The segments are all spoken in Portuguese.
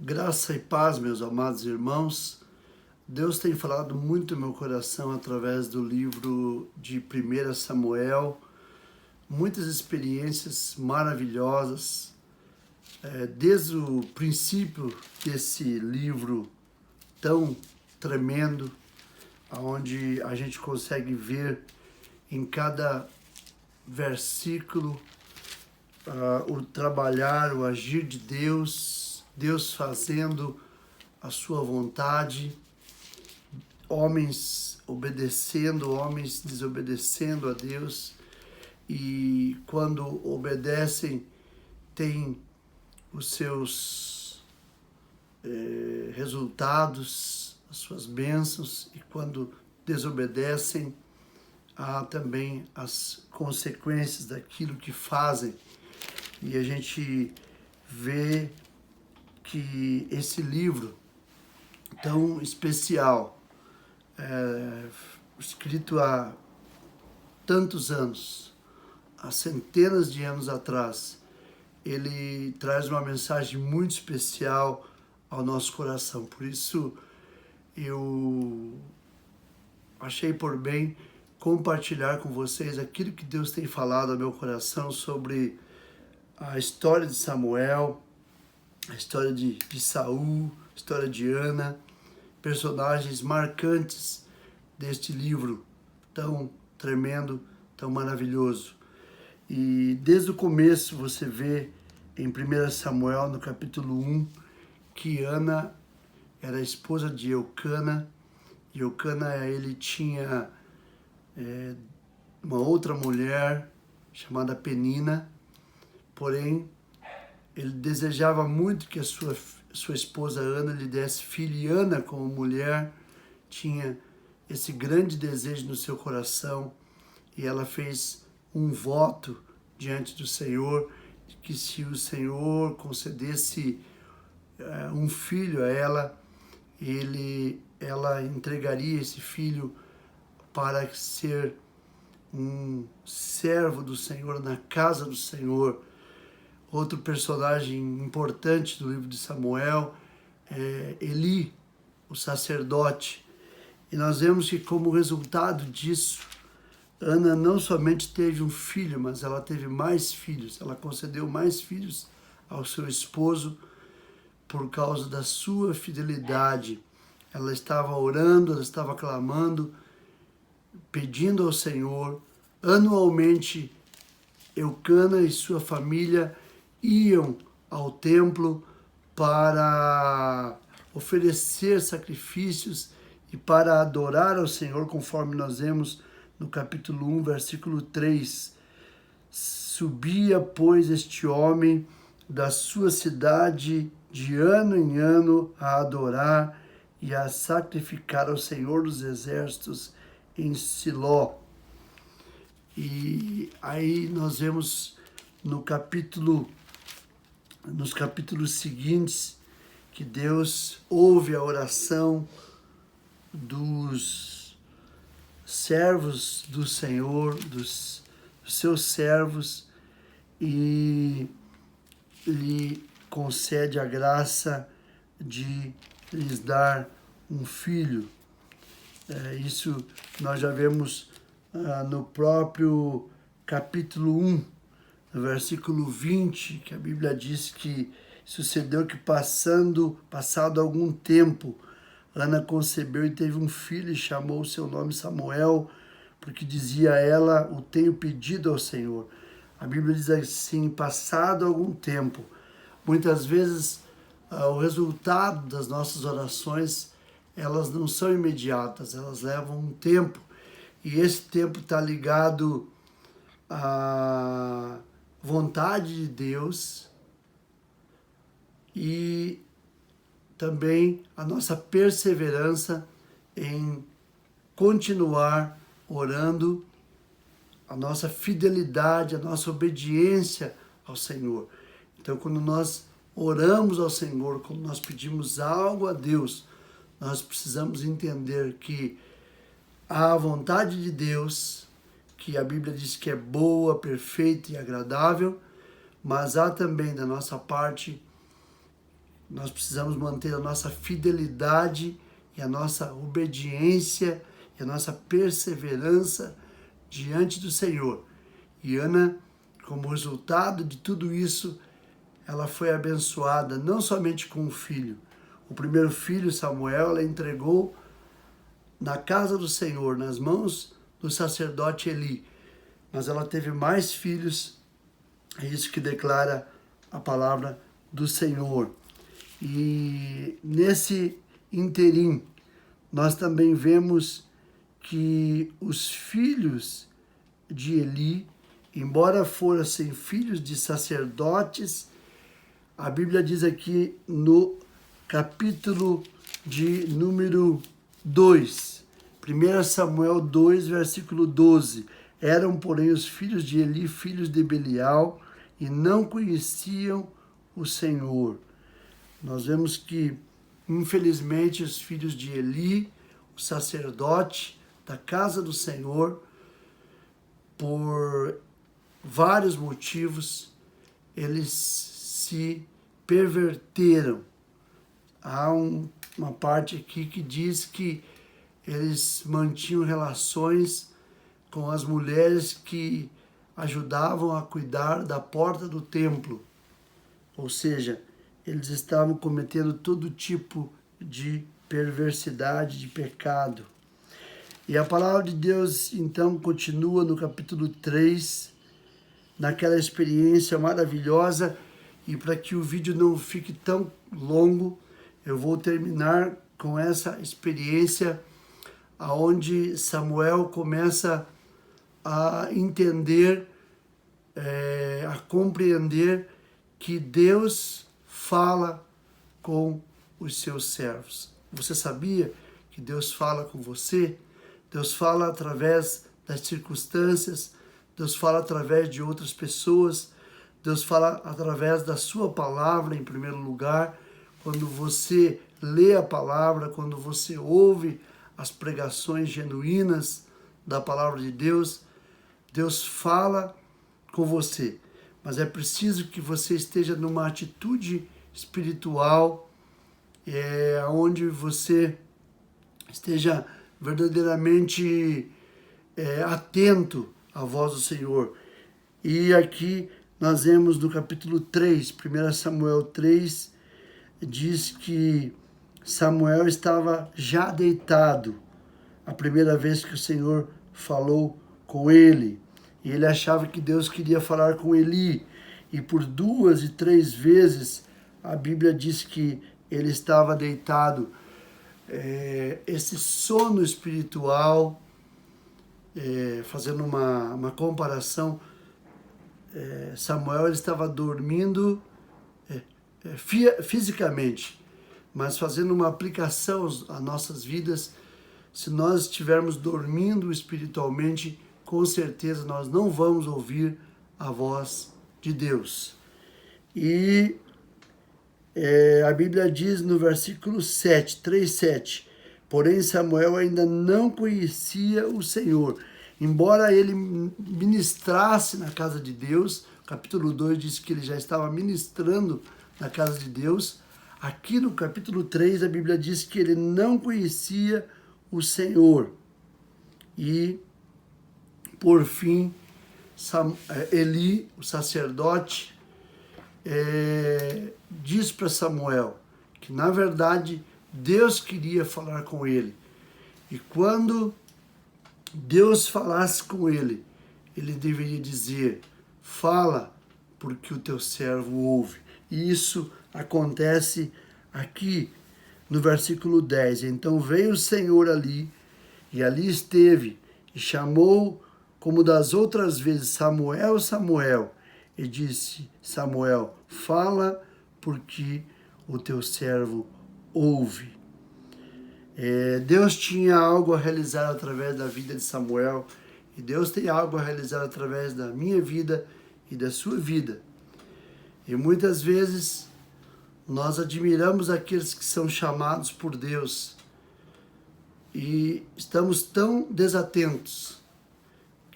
Graça e paz, meus amados irmãos. Deus tem falado muito no meu coração através do livro de 1 Samuel, muitas experiências maravilhosas. Desde o princípio desse livro tão tremendo, onde a gente consegue ver em cada versículo o trabalhar, o agir de Deus, Deus fazendo a sua vontade, homens obedecendo, homens desobedecendo a Deus, e quando obedecem, tem os seus resultados, as suas bênçãos, e quando desobedecem, há também as consequências daquilo que fazem. E a gente vê que esse livro tão especial, escrito há tantos anos, há centenas de anos atrás, ele traz uma mensagem muito especial ao nosso coração. Por isso eu achei por bem compartilhar com vocês aquilo que Deus tem falado ao meu coração sobre a história de Samuel, a história de Saul, a história de Ana, personagens marcantes deste livro tão tremendo, tão maravilhoso. E desde o começo você vê em 1 Samuel, no capítulo 1, que Ana era a esposa de Eucana. E Eucana, ele tinha uma outra mulher chamada Penina, porém ele desejava muito que a sua esposa Ana lhe desse filho, e Ana, como mulher, tinha esse grande desejo no seu coração, e ela fez um voto diante do Senhor, de que se o Senhor concedesse um filho a ela, ela entregaria esse filho para ser um servo do Senhor na casa do Senhor. Outro personagem importante do livro de Samuel é Eli, o sacerdote. E nós vemos que, como resultado disso, Ana não somente teve um filho, mas ela teve mais filhos. Ela concedeu mais filhos ao seu esposo por causa da sua fidelidade. Ela estava orando, ela estava clamando, pedindo ao Senhor. Anualmente, Eucana e sua família iam ao templo para oferecer sacrifícios e para adorar ao Senhor, conforme nós vemos no capítulo 1, versículo 3. Subia, pois, este homem da sua cidade de ano em ano a adorar e a sacrificar ao Senhor dos Exércitos em Siló. E aí nós vemos nos capítulos seguintes que Deus ouve a oração dos servos do Senhor, dos seus servos, e lhe concede a graça de lhes dar um filho. Isso nós já vemos no próprio capítulo 1, no versículo 20, que a Bíblia diz que sucedeu que passado algum tempo, Ana concebeu e teve um filho e chamou o seu nome Samuel, porque dizia ela, o tenho pedido ao Senhor. A Bíblia diz assim, passado algum tempo. Muitas vezes o resultado das nossas orações, elas não são imediatas, elas levam um tempo. E esse tempo está ligado à vontade de Deus e também a nossa perseverança em continuar orando, a nossa fidelidade, a nossa obediência ao Senhor. Então, quando nós oramos ao Senhor, quando nós pedimos algo a Deus, nós precisamos entender que há a vontade de Deus, que a Bíblia diz que é boa, perfeita e agradável, mas há também da nossa parte nós precisamos manter a nossa fidelidade e a nossa obediência e a nossa perseverança diante do Senhor. E Ana, como resultado de tudo isso, ela foi abençoada não somente com um filho. O primeiro filho, Samuel, ela entregou na casa do Senhor, nas mãos do sacerdote Eli. Mas ela teve mais filhos, é isso que declara a palavra do Senhor. E nesse interim, nós também vemos que os filhos de Eli, embora fossem filhos de sacerdotes, a Bíblia diz aqui no capítulo de número 2, 1 Samuel 2, versículo 12, eram, porém, os filhos de Eli, filhos de Belial, e não conheciam o Senhor. Nós vemos que, infelizmente, os filhos de Eli, o sacerdote da casa do Senhor, por vários motivos, eles se perverteram. Há uma parte aqui que diz que eles mantinham relações com as mulheres que ajudavam a cuidar da porta do templo. Ou seja, eles estavam cometendo todo tipo de perversidade, de pecado. E a palavra de Deus, então, continua no capítulo 3, naquela experiência maravilhosa. E para que o vídeo não fique tão longo, eu vou terminar com essa experiência onde Samuel começa a entender, a compreender que Deus fala com os seus servos. Você sabia que Deus fala com você? Deus fala através das circunstâncias, Deus fala através de outras pessoas, Deus fala através da sua palavra em primeiro lugar. Quando você lê a palavra, quando você ouve as pregações genuínas da palavra de Deus, Deus fala com você. Mas é preciso que você esteja numa atitude espiritual, onde você esteja verdadeiramente atento à voz do Senhor. E aqui nós vemos no capítulo 3, 1 Samuel 3, diz que Samuel estava já deitado a primeira vez que o Senhor falou com ele. E ele achava que Deus queria falar com Eli. E por 2 e 3 vezes a Bíblia diz que ele estava deitado. Esse sono espiritual, fazendo uma comparação, Samuel ele estava dormindo fisicamente, mas fazendo uma aplicação às nossas vidas, se nós estivermos dormindo espiritualmente, com certeza nós não vamos ouvir a voz de Deus. E a Bíblia diz no versículo 7, 3:7, porém Samuel ainda não conhecia o Senhor, embora ele ministrasse na casa de Deus. Capítulo 2 diz que ele já estava ministrando na casa de Deus. Aqui no capítulo 3 a Bíblia diz que ele não conhecia o Senhor. E por fim, Eli, o sacerdote, diz para Samuel que, na verdade, Deus queria falar com ele. E quando Deus falasse com ele, ele deveria dizer: fala, porque o teu servo ouve. E isso acontece aqui no versículo 10. Então veio o Senhor ali, e ali esteve, e chamou, como das outras vezes, Samuel, Samuel. E disse Samuel: fala, porque o teu servo ouve. Deus tinha algo a realizar através da vida de Samuel, e Deus tem algo a realizar através da minha vida e da sua vida. E muitas vezes nós admiramos aqueles que são chamados por Deus e estamos tão desatentos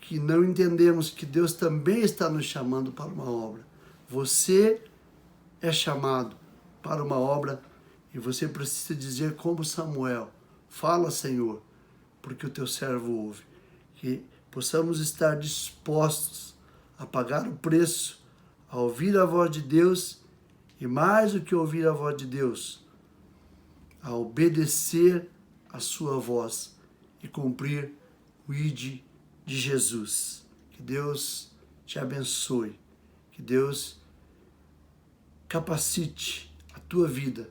que não entendemos que Deus também está nos chamando para uma obra. Você é chamado para uma obra e você precisa dizer como Samuel, fala, Senhor, porque o teu servo ouve. Que possamos estar dispostos a pagar o preço, a ouvir a voz de Deus e mais do que ouvir a voz de Deus, a obedecer a sua voz e cumprir o ID de Jesus. Que Deus te abençoe, que Deus capacite a tua vida